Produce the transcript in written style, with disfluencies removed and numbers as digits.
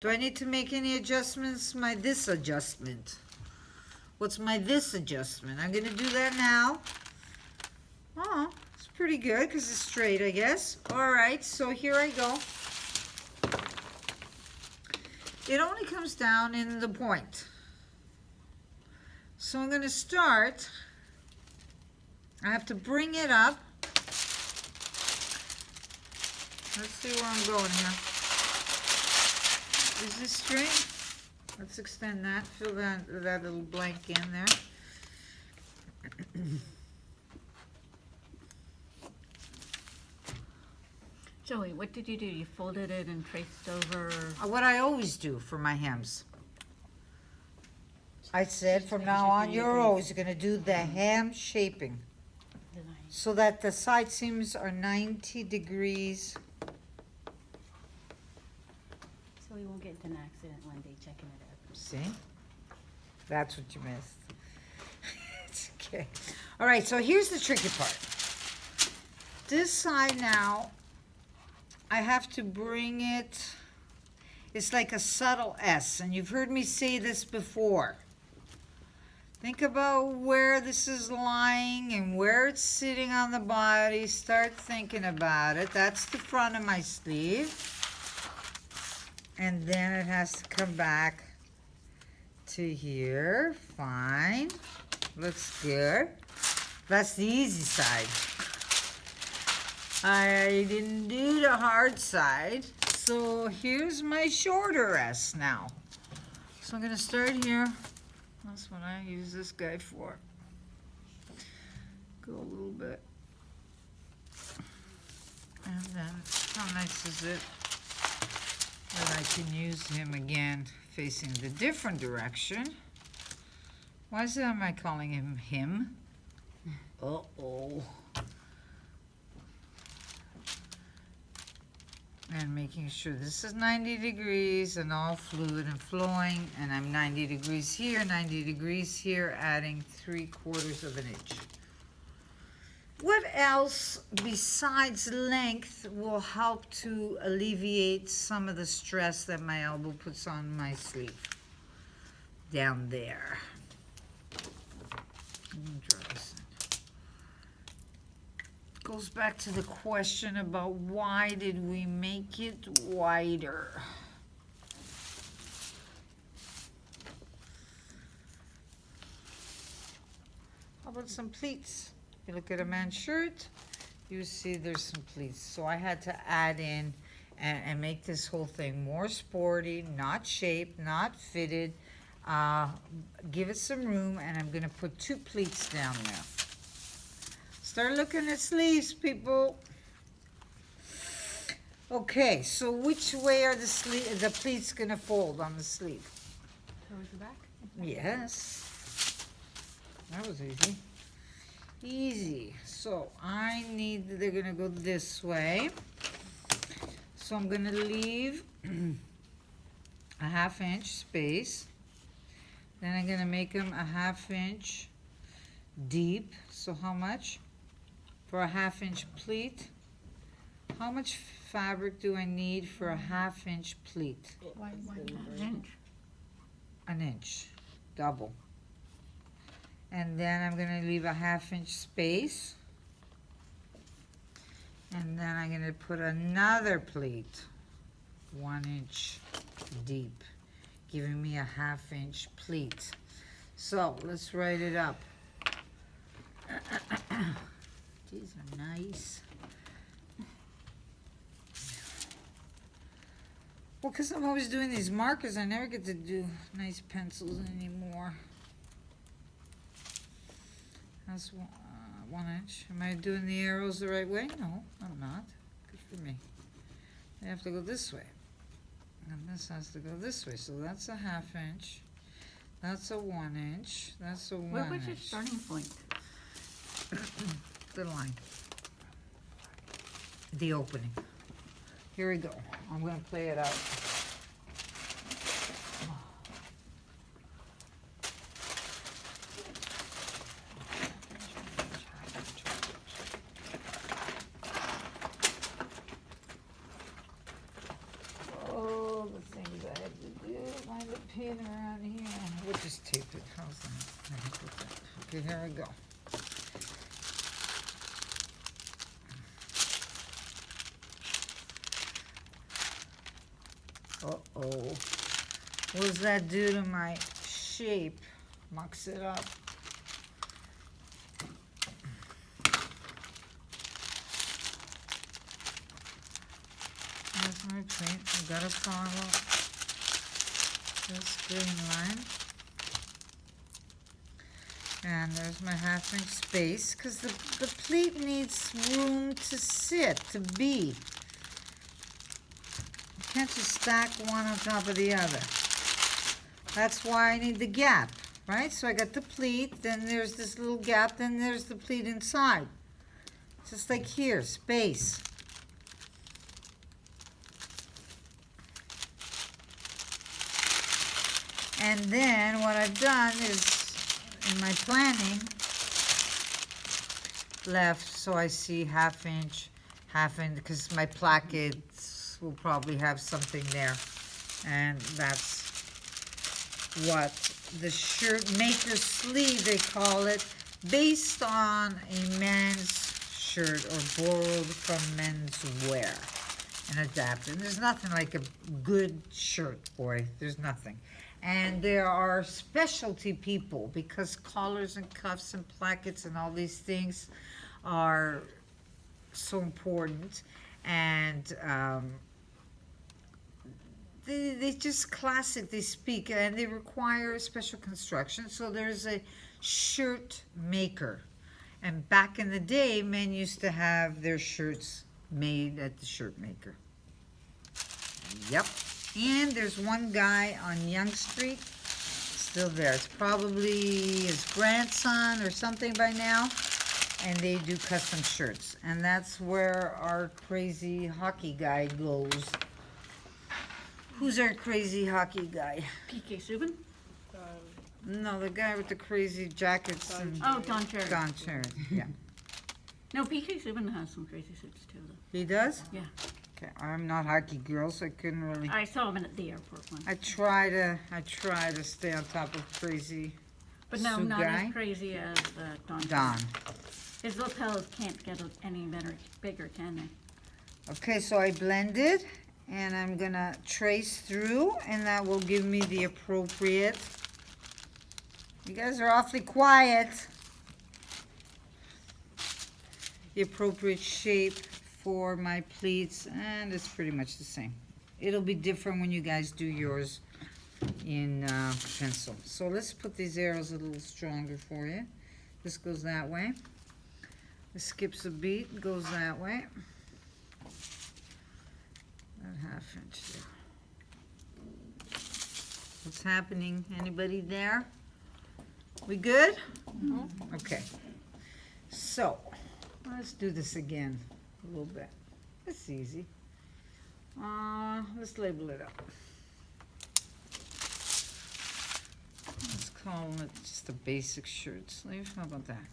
Do I need to make any adjustments? My this adjustment. What's my this adjustment? I'm gonna do that now. Oh, it's pretty good because it's straight, I guess. All right, so here I go. It only comes down in the point. So I'm gonna start. I have to bring it up. Let's see where I'm going here. Is this straight? Let's extend that. Fill that little blank in there. Joey, what did you do? You folded it and traced over? What I always do for my hems. I said from now on, you're always gonna do the hem shaping so that the side seams are 90 degrees. So we won't get into an accident one day checking it out. See? That's what you missed. It's okay. All right, so here's the tricky part. This side now, I have to bring it, it's like a subtle S, and you've heard me say this before. Think about where this is lying and where it's sitting on the body. Start thinking about it. That's the front of my sleeve. And then it has to come back to here. Fine. Looks good. That's the easy side. I didn't do the hard side. So here's my shorter S now. So I'm going to start here. That's what I use this guy for. Go a little bit. And then, how nice is it that I can use him again facing the different direction? Why am I calling him him? Uh-oh. And making sure this is 90 degrees and all fluid and flowing, and I'm 90 degrees here, 90 degrees here, adding 3/4 of an inch. What else besides length will help to alleviate some of the stress that my elbow puts on my sleeve? Down there. Let me draw this in. Goes back to the question about why did we make it wider? How about some pleats? If you look at a man's shirt, you see there's some pleats. So I had to add in and make this whole thing more sporty, not shaped, not fitted. Give it some room, and I'm gonna put 2 pleats down there. Start looking at sleeves, people. Okay, so which way are the pleats gonna fold on the sleeve? Towards the back? Yes. That was easy. Easy. So they're gonna go this way. So I'm gonna leave a 1/2 inch space. Then I'm gonna make them a 1/2 inch deep. So how much? For a 1/2 inch pleat, how much fabric do I need for a 1/2 inch pleat? Why not an inch? An inch, double. And then I'm gonna leave a 1/2 inch space. And then I'm gonna put another pleat, 1 inch deep, giving me a 1/2 inch pleat. So let's write it up. These are nice. Well, because I'm always doing these markers, I never get to do nice pencils anymore. That's 1 inch. Am I doing the arrows the right way? No, I'm not. Good for me. They have to go this way. And this has to go this way. So that's a 1/2 inch. That's a 1 inch. That's a 1 What inch. was your starting point? The line. The opening. Here we go. I'm going to play it out. Oh, the things I had Find the pin around here. We'll just tape it. How's that? I think with that. Okay, here we go. Uh-oh. What does that do to my shape? Mucks it up. That's my paint. I gotta follow this green line. And there's my 1/2 inch space, because the pleat needs room to sit, to be. You can't just stack one on top of the other. That's why I need the gap, right? So I got the pleat, then there's this little gap, then there's the pleat inside. Just like here, space. And then what I've done is, in my planning, left, so I see 1/2 inch, because my plackets will probably have something there. And that's what the shirt maker sleeve, they call it, based on a men's shirt or borrowed from menswear and adapted. And there's nothing like a good shirt, boy. There's nothing. And there are specialty people, because collars and cuffs and plackets and all these things are so important. And they just classic, they speak, and they require special construction. So there's a shirt maker. And back in the day, men used to have their shirts made at the shirt maker. Yep. And there's one guy on Young Street, still there. It's probably his grandson or something by now. And they do custom shirts. And that's where our crazy hockey guy goes. Who's our crazy hockey guy? PK Subban? No, the guy with the crazy jackets. Oh, Don Cherry. Don Cherry, yeah. No, PK Subban has some crazy suits too, though. He does? Yeah. Okay, I'm not hockey girl, so I couldn't really. I saw him at the airport once. I try to stay on top of crazy. But no, suit not guy. as crazy as Don. Don. His lapels can't get any bigger, can they? Okay, so I blended, and I'm gonna trace through, and that will give me the appropriate. You guys are awfully quiet. The appropriate shape for my pleats, and it's pretty much the same. It'll be different when you guys do yours in pencil. So let's put these arrows a little stronger for you. This goes that way. This skips a beat, goes that way. That 1/2 inch there. What's happening? Anybody there? We good? Mm-hmm. Okay. So, let's do this again a little bit. It's easy. Let's label it up. Let's call it just a basic shirt sleeve. How about that?